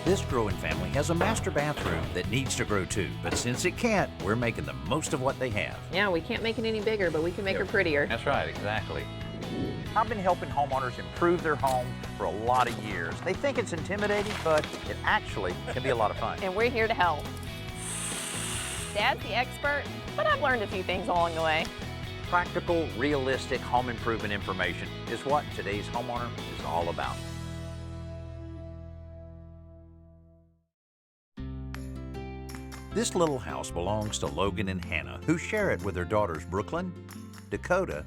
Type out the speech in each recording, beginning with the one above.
This growing family has a master bathroom that needs to grow too, but since it can't, we're making the most of what they have. Yeah, we can't make it any bigger, but we can make her prettier. That's right, exactly. I've been helping homeowners improve their home for a lot of years. They think it's intimidating, but it actually can be a lot of fun. And we're here to help. Dad's the expert, but I've learned a few things along the way. Practical, realistic home improvement information is what today's homeowner is all about. This little house belongs to Logan and Hannah, who share it with their daughters Brooklyn, Dakota,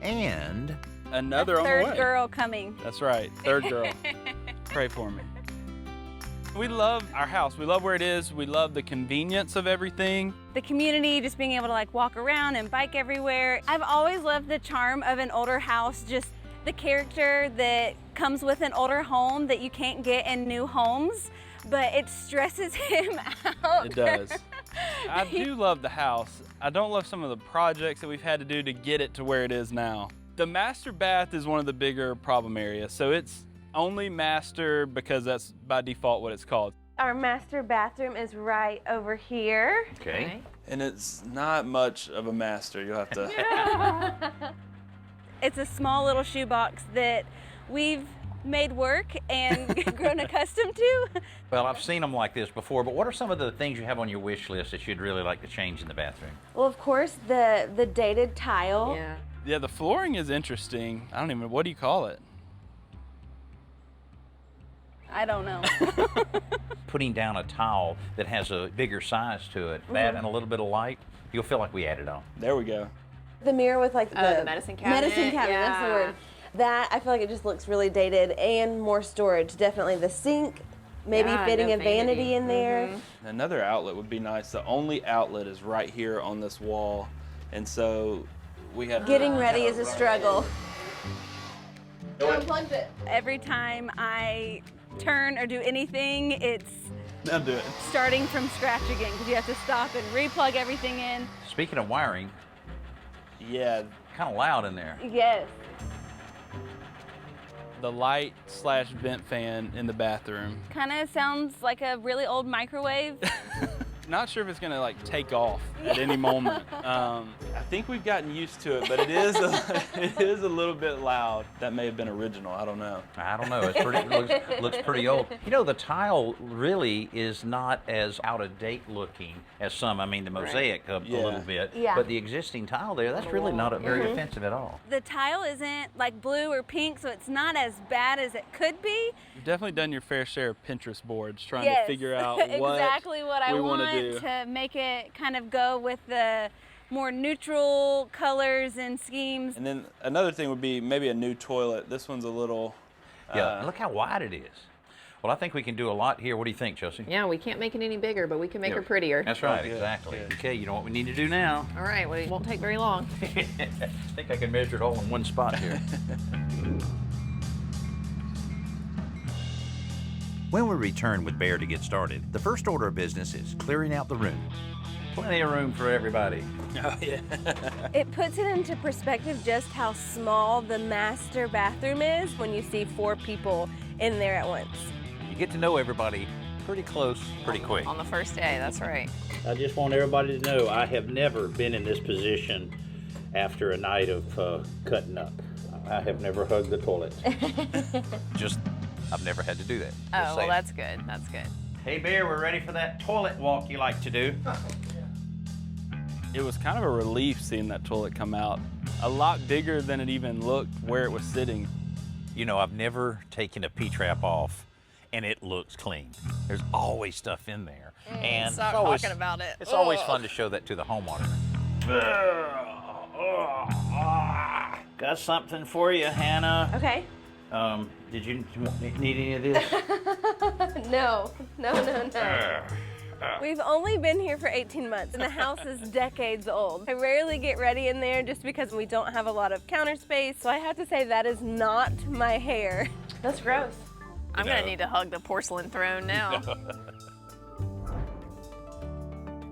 and another on the way. Third girl coming. That's right, third girl. Pray for me. We love our house. We love where it is. We love the convenience of everything. The community, just being able to like walk around and bike everywhere. I've always loved the charm of an older house, just the character that comes with an older home that you can't get in new homes, but it stresses him out. It does. I do love the house. I don't love some of the projects that we've had to do to get it to where it is now. The master bath is one of the bigger problem areas, so it's only master because that's by default what it's called. Our master bathroom is right over here. okay. And it's not much of a master. You'll have to. It's a small little shoebox that we've made work and grown accustomed to. Well, I've seen them like this before, but what are some of the things you have on your wish list that you'd really like to change in the bathroom? Well, of course, the dated tile. Yeah. Yeah, the flooring is interesting. I don't even, what do you call it? I don't know. Putting down a tile that has a bigger size to it, that and a little bit of light, you'll feel like we added on. There we go. The mirror with like the medicine cabinet. Medicine cabinet, that's the word. That, I feel like it just looks really dated, and more storage. Definitely the sink, maybe fitting a vanity in there. Another outlet would be nice. The only outlet is right here on this wall, and so we have Getting ready is a struggle. Unplugged it. Every time I turn or do anything, it's Now do it. starting from scratch again because you have to stop and re-plug everything in. Speaking of wiring, Yeah, kind of loud in there. Yes. the light / vent fan in the bathroom. Kind of sounds like a really old microwave. Not sure if it's gonna like take off at any moment. I think we've gotten used to it, but it is a little bit loud. That may have been original. I don't know. I don't know. It's pretty. looks pretty old. You know, the tile really is not as out of date looking as some. I mean, the mosaic a little bit, but the existing tile there—that's really not very offensive at all. The tile isn't like blue or pink, so it's not as bad as it could be. You've definitely done your fair share of Pinterest boards trying Yes. to figure out exactly what I we want wanna do. to make it kind of go with the more neutral colors and schemes. And then another thing would be maybe a new toilet. This one's a little. Yeah, look how wide it is. Well, I think we can do a lot here. What do you think, Chelsea? Yeah, we can't make it any bigger, but we can make her prettier. That's right, Good, exactly. good. Okay, you know what we need to do now? All right, well, it won't take very long. I think I can measure it all in one spot here. When we return with Bear to get started, the first order of business is clearing out the room. Plenty of room for everybody. Oh yeah. It puts it into perspective just how small the master bathroom is when you see 4 people in there at once. You get to know everybody pretty close, pretty quick. On the first day, that's right. I just want everybody to know I have never been in this position after a night of cutting up. I have never hugged the toilet. I've never had to do that. Just Oh, well, saying. that's good. That's good. Hey, Bear, we're ready for that toilet walk you like to do. It was kind of a relief seeing that toilet come out. A lot bigger than it even looked where it was sitting. You know, I've never taken a P-trap off, and it looks clean. There's always stuff in there. And Stop it's always, talking about it. It's always fun to show that to the homeowner. Got something for you, Hannah. Okay. Did you need any of this? No. We've only been here for 18 months and the house is decades old. I rarely get ready in there just because we don't have a lot of counter space, so I have to say that is not my hair. That's gross. I'm going to need to hug the porcelain throne now.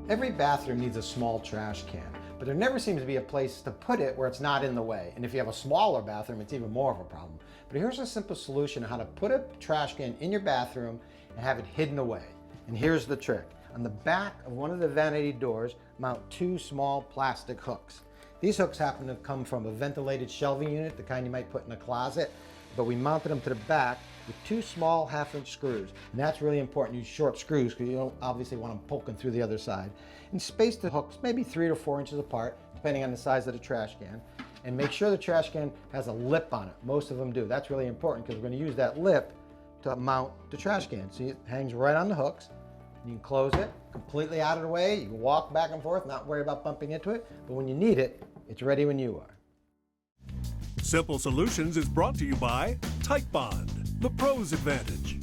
Every bathroom needs a small trash can, but there never seems to be a place to put it where it's not in the way. And if you have a smaller bathroom, it's even more of a problem. But here's a simple solution on how to put a trash can in your bathroom and have it hidden away. And here's the trick. On the back of one of the vanity doors, mount 2 small plastic hooks. These hooks happen to come from a ventilated shelving unit, the kind you might put in a closet, but we mounted them to the back with 2 small 1/2-inch screws. And that's really important. Use short screws because you don't obviously want them poking through the other side. And space the hooks maybe 3 to 4 inches apart, depending on the size of the trash can. And make sure the trash can has a lip on it. Most of them do. That's really important because we're going to use that lip to mount the trash can. See, it hangs right on the hooks. You can close it completely out of the way. You can walk back and forth, not worry about bumping into it. But when you need it, it's ready when you are. Simple Solutions is brought to you by Type Bond, the pro's advantage.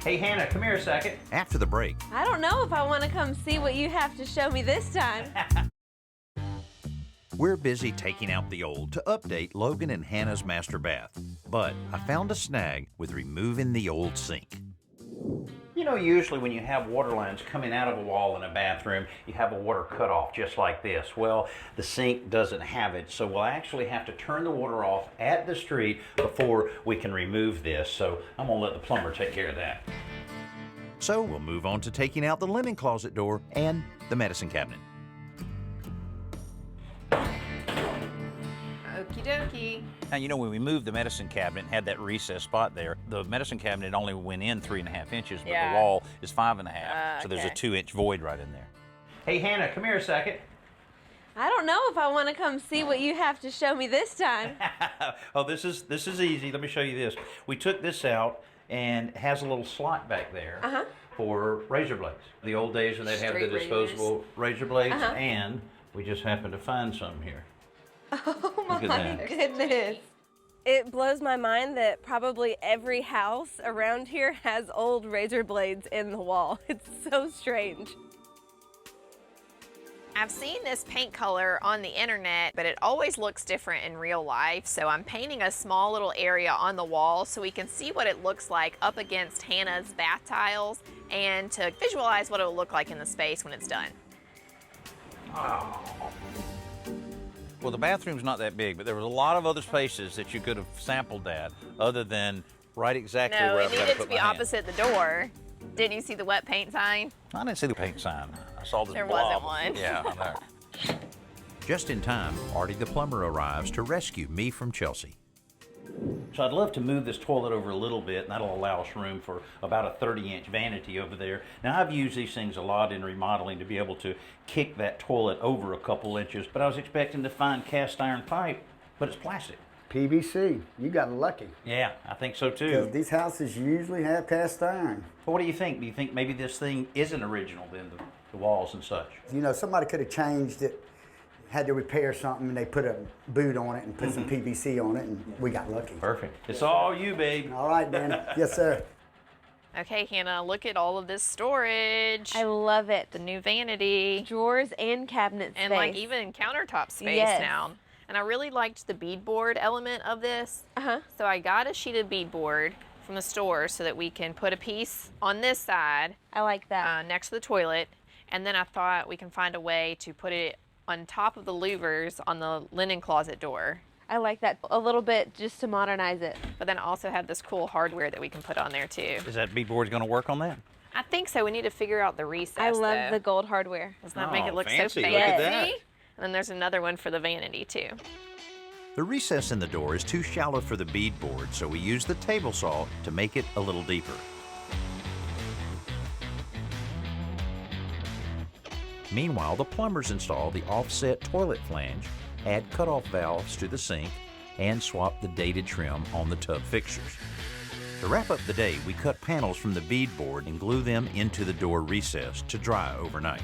Hey, Hannah, come here a second. After the break. I don't know if I want to come see what you have to show me this time. We're busy taking out the old to update Logan and Hannah's master bath, but I found a snag with removing the old sink. You know, usually when you have water lines coming out of a wall in a bathroom, you have a water cutoff just like this. Well, the sink doesn't have it, so we'll actually have to turn the water off at the street before we can remove this. So I'm gonna let the plumber take care of that. So we'll move on to taking out the linen closet door and the medicine cabinet. Okie dokie. Now, you know, when we moved the medicine cabinet and had that recessed spot there, the medicine cabinet only went in 3.5 inches, but the wall is 5.5. So there's a 2-inch void right in there. Hey, Hannah, come here a second. I don't know if I want to come see what you have to show me this time. Oh, this is easy. Let me show you this. We took this out and it has a little slot back there for razor blades. The old days when they'd have the disposable razor blades, and we just happened to find some here. Oh my goodness. It blows my mind that probably every house around here has old razor blades in the wall. It's so strange. I've seen this paint color on the internet, but it always looks different in real life. So I'm painting a small little area on the wall so we can see what it looks like up against Hannah's bath tiles and to visualize what it will look like in the space when it's done. Oh. Well, the bathroom's not that big, but there was a lot of other spaces that you could have sampled that, other than right exactly where I've got to put my hand. No, it needed to be opposite the door. Didn't you see the wet paint sign? I didn't see the paint sign. I saw the There blob. wasn't one. Yeah, I know. Just in time, Artie the plumber arrives to rescue me from Chelsea. So I'd love to move this toilet over a little bit, and that'll allow us room for about a 30-inch vanity over there. Now, I've used these things a lot in remodeling to be able to kick that toilet over a couple inches, but I was expecting to find cast iron pipe, but it's plastic. PVC. You got lucky. Yeah, I think so too. Because these houses usually have cast iron. Well, what do you think? Do you think maybe this thing isn't original then, the walls and such? You know, somebody could have changed it, had to repair something, and they put a boot on it and put some PVC on it, and we got lucky. Perfect. It's all you, babe. All right, Danny. Yes, sir. Okay, Hannah, look at all of this storage. I love it. The new vanity. Drawers and cabinet space. And like even countertop space now. And I really liked the beadboard element of this. So I got a sheeted beadboard from the store so that we can put a piece on this side. I like that. Next to the toilet. And then I thought we can find a way to put it on top of the louvers on the linen closet door. I like that a little bit just to modernize it. But then I also have this cool hardware that we can put on there too. Is that beadboard going to work on that? I think so. We need to figure out the recess. I love the gold hardware. Doesn't that make it look fancy. so fancy? Look at that. And then there's another one for the vanity too. The recess in the door is too shallow for the beadboard, so we use the table saw to make it a little deeper. Meanwhile, the plumbers install the offset toilet flange, add cutoff valves to the sink, and swap the dated trim on the tub fixtures. To wrap up the day, we cut panels from the beadboard and glue them into the door recess to dry overnight.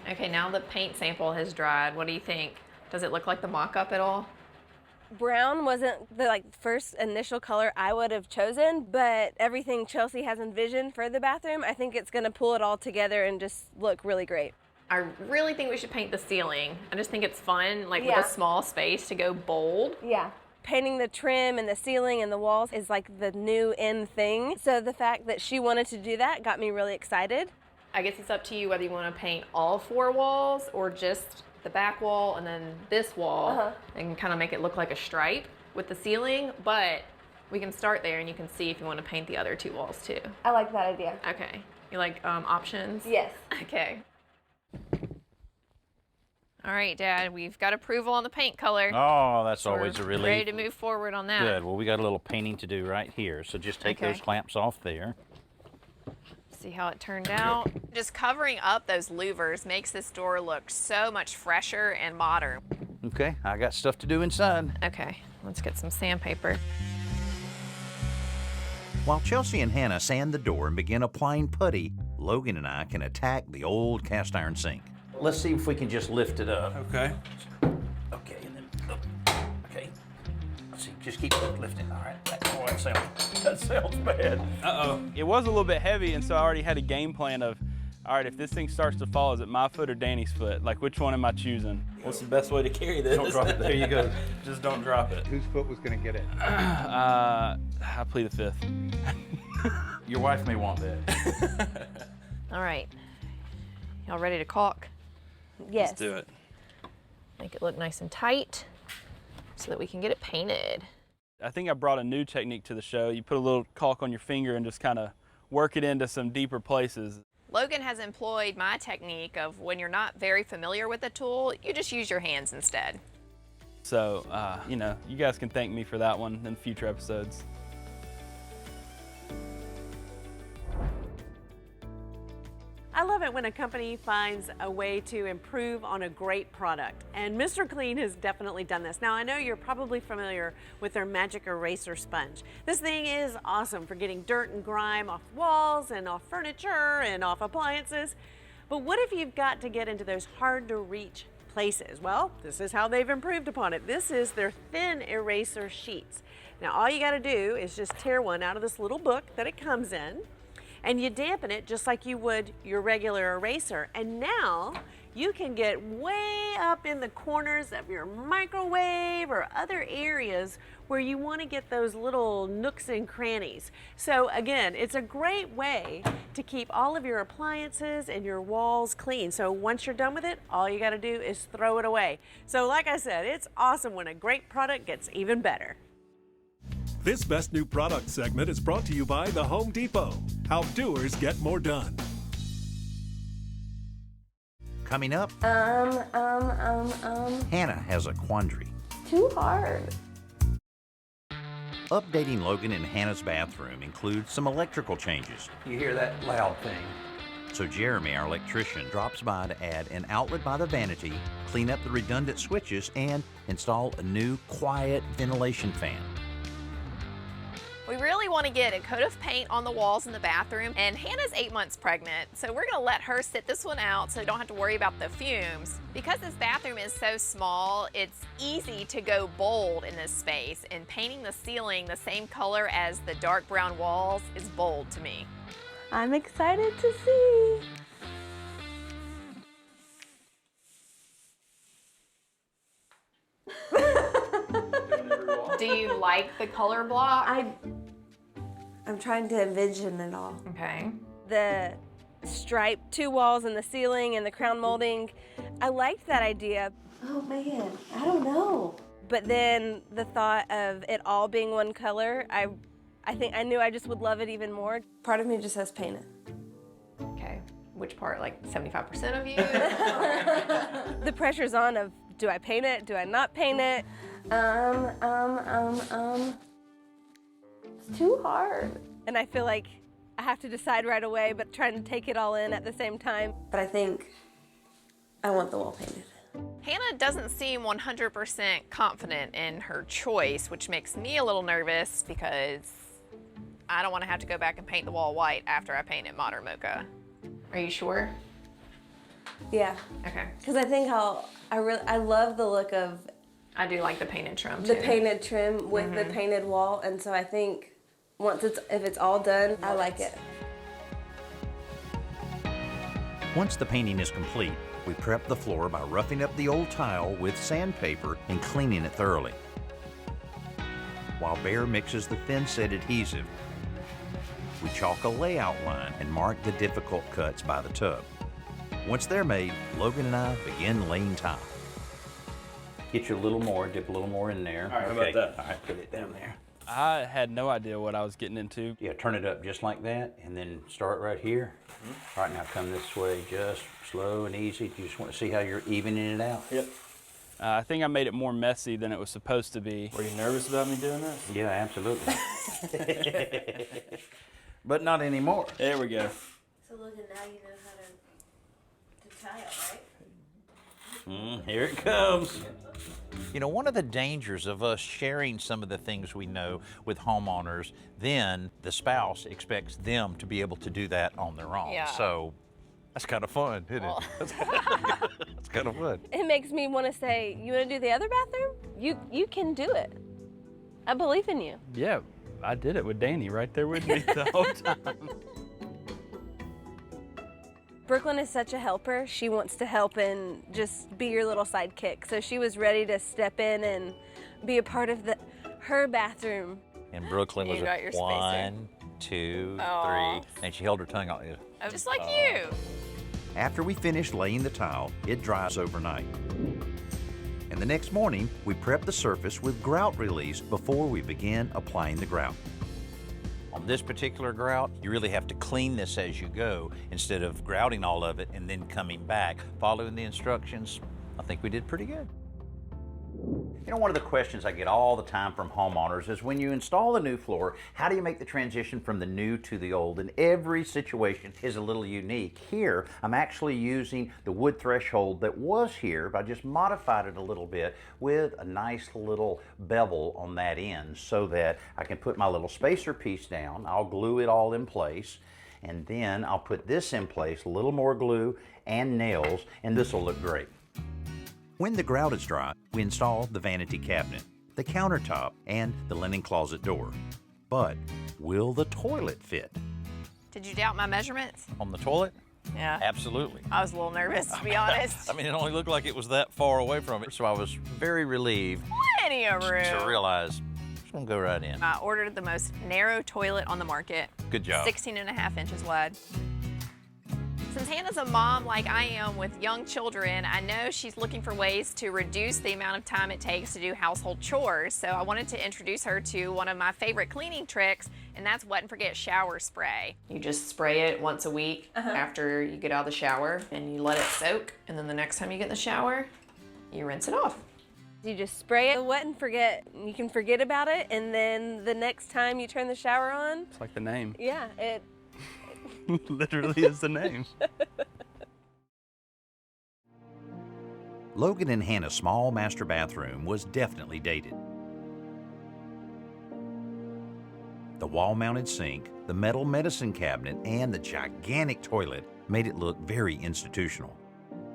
Okay, now the paint sample has dried. What do you think? Does it look like the mock-up at all? Brown wasn't the first initial color I would have chosen, but everything Chelsea has envisioned for the bathroom, I think it's going to pull it all together and just look really great. I really think we should paint the ceiling. I just think it's fun, with a small space, to go bold. Yeah. Painting the trim and the ceiling and the walls is like the new in thing. So the fact that she wanted to do that got me really excited. I guess it's up to you whether you want to paint all 4 walls or just the back wall and then this wall and kind of make it look like a stripe with the ceiling, but we can start there and you can see if you want to paint the other 2 walls too. I like that idea. Okay. You like options? Yes. Okay. All right, Dad, we've got approval on the paint color. Oh, that's So always a we're relief. ready to move forward on that. Good. Well, we got a little painting to do right here. So just take those clamps off there. See how it turned out. Just covering up those louvers makes this door look so much fresher and modern. Okay, I got stuff to do inside. Okay, let's get some sandpaper. While Chelsea and Hannah sand the door and begin applying putty, Logan and I can attack the old cast iron sink. Let's see if we can just lift it up. Okay. Okay, and then okay. Let's see, just keep lifting. All right. Oh, that sounds bad. Uh-oh. It was a little bit heavy, and so I already had a game plan of, all right, if this thing starts to fall, is it my foot or Danny's foot? Like, which one am I choosing? What's the best way to carry this? Don't drop it. There you go. Just don't drop it. Whose foot was going to get it? I plead the 5th. Your wife may want that. All right. Y'all ready to caulk? Yes. Let's do it. Make it look nice and tight so that we can get it painted. I think I brought a new technique to the show. You put a little caulk on your finger and just kind of work it into some deeper places. Logan has employed my technique of when you're not very familiar with a tool, you just use your hands instead. So, you know, you guys can thank me for that one in future episodes. I love it when a company finds a way to improve on a great product, and Mr. Clean has definitely done this. Now, I know you're probably familiar with their Magic Eraser Sponge. This thing is awesome for getting dirt and grime off walls and off furniture and off appliances. But what if you've got to get into those hard-to-reach places? Well, this is how they've improved upon it. This is their thin eraser sheets. Now, all you got to do is just tear one out of this little book that it comes in, and you dampen it just like you would your regular eraser. And now you can get way up in the corners of your microwave or other areas where you want to get those little nooks and crannies. So again, it's a great way to keep all of your appliances and your walls clean. So once you're done with it, all you got to do is throw it away. So like I said, it's awesome when a great product gets even better. This Best New Product segment is brought to you by the Home Depot. How doers get more done. Coming up, Hannah has a quandary. Too hard. Updating Logan and Hannah's bathroom includes some electrical changes. You hear that loud thing? So Jeremy, our electrician, drops by to add an outlet by the vanity, clean up the redundant switches, and install a new quiet ventilation fan. We really want to get a coat of paint on the walls in the bathroom, and Hannah's 8 months pregnant, so we're going to let her sit this one out so you don't have to worry about the fumes. Because this bathroom is so small, it's easy to go bold in this space, and painting the ceiling the same color as the dark brown walls is bold to me. I'm excited to see. Do you like the color block? I'm trying to envision it all. Okay. The striped 2 walls and the ceiling and the crown molding, I liked that idea. Oh man, I don't know. But then the thought of it all being one color, I think I knew I just would love it even more. Part of me just says paint it. Okay. Which part? Like 75% of you? The pressure's on of, do I paint it? Do I not paint it? It's too hard. And I feel like I have to decide right away, but trying to take it all in at the same time. But I think I want the wall painted. Hannah doesn't seem 100% confident in her choice, which makes me a little nervous because I don't want to have to go back and paint the wall white after I paint it modern mocha. Are you sure? Yeah. Okay. Because I think I love the look of I do like the painted trim the too. painted trim with the painted wall, and so I think if it's all done, I like it. Once the painting is complete, we prep the floor by roughing up the old tile with sandpaper and cleaning it thoroughly. While Bear mixes the thin set adhesive, we chalk a layout line and mark the difficult cuts by the tub. Once they're made, Logan and I begin laying tile. Get you a little more, dip a little more in there. All right, how about that? All right, put it down there. I had no idea what I was getting into. Yeah, turn it up just like that, and then start right here. All right, now come this way, just slow and easy. You just want to see how you're evening it out. Yep. I think I made it more messy than it was supposed to be. Were you nervous about me doing this? Yeah, absolutely. But not anymore. There we go. So Logan, now you know how to tile, right? Here it comes. You know, one of the dangers of us sharing some of the things we know with homeowners, then the spouse expects them to be able to do that on their own. Yeah. So that's kind of fun, isn't it? It's kind of fun. It makes me want to say, you want to do the other bathroom? You can do it. I believe in you. Yeah, I did it with Danny right there with me the whole time. Brooklyn is such a helper. She wants to help and just be your little sidekick. So she was ready to step in and be a part of her bathroom. And Brooklyn was You got your spacer. 1, 2, Aw. 3, and she held her tongue out. Just like you. After we finish laying the tile, it dries overnight. And the next morning, we prep the surface with grout release before we begin applying the grout. On this particular grout, you really have to clean this as you go instead of grouting all of it and then coming back. Following the instructions, I think we did pretty good. You know, one of the questions I get all the time from homeowners is when you install a new floor, how do you make the transition from the new to the old? And every situation is a little unique. Here, I'm actually using the wood threshold that was here, but I just modified it a little bit with a nice little bevel on that end so that I can put my little spacer piece down. I'll glue it all in place, and then I'll put this in place, a little more glue and nails, and this will look great. When the grout is dry, we install the vanity cabinet, the countertop, and the linen closet door. But will the toilet fit? Did you doubt my measurements? On the toilet? Yeah. Absolutely. I was a little nervous, to be honest. I mean, it only looked like it was that far away from it, so I was very relieved Plenty of room. to realize it's gonna go right in. I ordered the most narrow toilet on the market. Good job. 16.5 inches wide. Since Hannah's a mom like I am with young children, I know she's looking for ways to reduce the amount of time it takes to do household chores. So I wanted to introduce her to one of my favorite cleaning tricks, and that's wet and forget shower spray. You just spray it once a week after you get out of the shower, and you let it soak, and then the next time you get in the shower, you rinse it off. You just spray it wet and forget. You can forget about it, and then the next time you turn the shower on, It's like the name. yeah, it Literally is the name. Logan and Hannah's small master bathroom was definitely dated. The wall-mounted sink, the metal medicine cabinet, and the gigantic toilet made it look very institutional.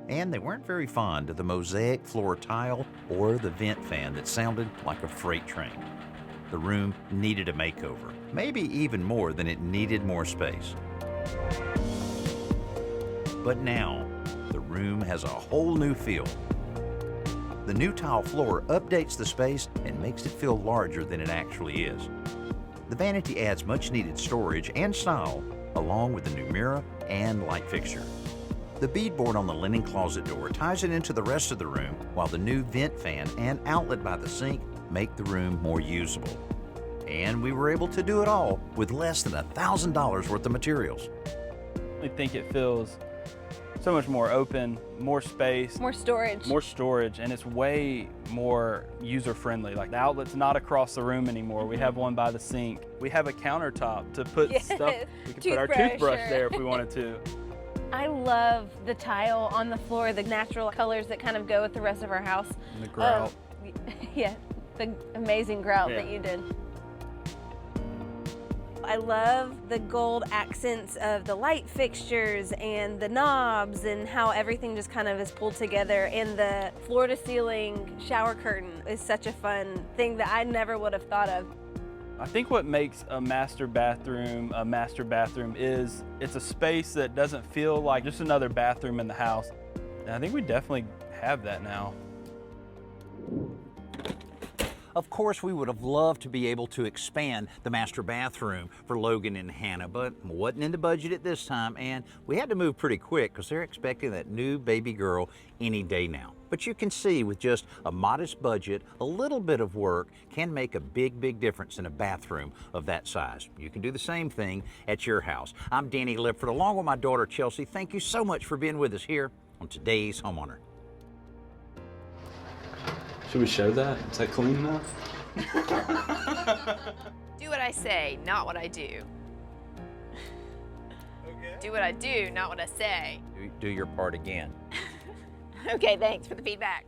And they weren't very fond of the mosaic floor tile or the vent fan that sounded like a freight train. The room needed a makeover, maybe even more than it needed more space. But now, the room has a whole new feel. The new tile floor updates the space and makes it feel larger than it actually is. The vanity adds much needed storage and style, along with the new mirror and light fixture. The beadboard on the linen closet door ties it into the rest of the room, while the new vent fan and outlet by the sink make the room more usable. And we were able to do it all with less than $1,000 worth of materials. I think it feels so much more open, more space, more storage, and it's way more user-friendly. Like the outlet's not across the room anymore. We have one by the sink. We have a countertop to put stuff. We can put our toothbrush there if we wanted to. I love the tile on the floor, the natural colors that kind of go with the rest of our house. And the grout. Yeah, the amazing grout that you did. I love the gold accents of the light fixtures and the knobs and how everything just kind of is pulled together. And the floor-to-ceiling shower curtain is such a fun thing that I never would have thought of. I think what makes a master bathroom is it's a space that doesn't feel like just another bathroom in the house. And I think we definitely have that now. Of course, we would have loved to be able to expand the master bathroom for Logan and Hannah, but wasn't in the budget at this time, and we had to move pretty quick because they're expecting that new baby girl any day now. But you can see with just a modest budget, a little bit of work can make a big difference in a bathroom of that size. You can do the same thing at your house. I'm Danny Lipford, along with my daughter Chelsea. Thank you so much for being with us here on today's Homeowner. Should we show that? Is that clean enough? Do what I say, not what I do. Okay. Do what I do, not what I say. Do your part again. Okay, thanks for the feedback.